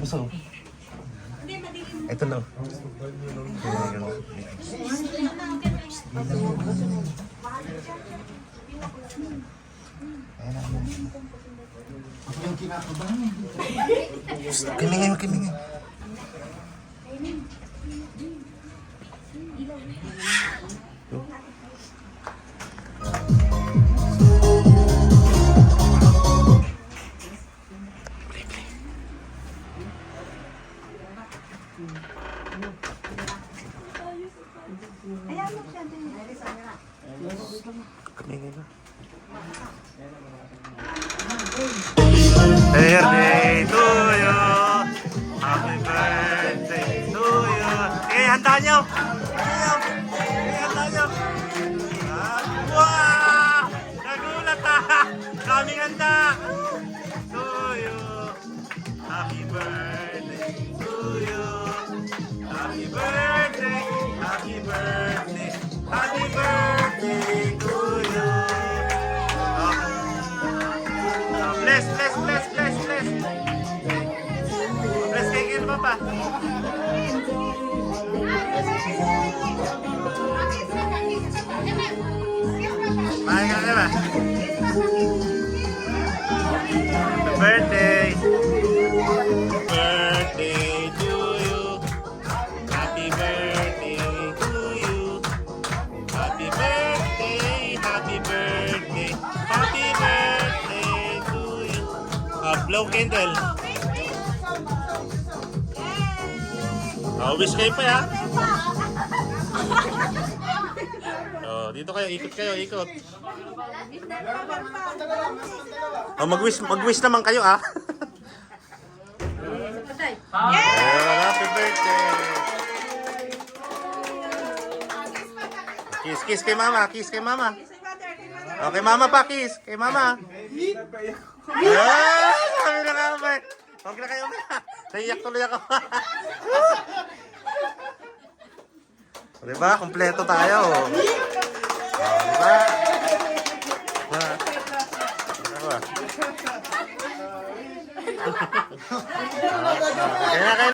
Gusto. Ito na. Ako yung kinakabahan. Kimingin, kimingin. Kimingin na. Birthday to you. Happy birthday to you. Sige, handa nyo. Sige, handa nyo. Wow! Nagulat ha! Kaming handa. To you. Happy birthday to you. Happy birthday. Happy birthday. Happy birthday to you. Bless, bless, bless, bless, bless. Bless kayo kayo naman pa. Mahal ka na ba? Happy birthday. Birthday to you. Happy birthday to you. Happy birthday. Happy birthday. Happy birthday to you. Blow candle. Wish kayo pa ya. Dito kayo, ikot kayo, ikot. Mag-wish naman kayo ah. Happy birthday. Kiss, kiss kay mama, kiss kay mama. Okay, mama pa, kiss. Kay mama. Sabi na nga ba? Huwag na kayo ba? Naiyak tuloy ako. Diba? Kompleto tayo. Diba? Diba? Kaya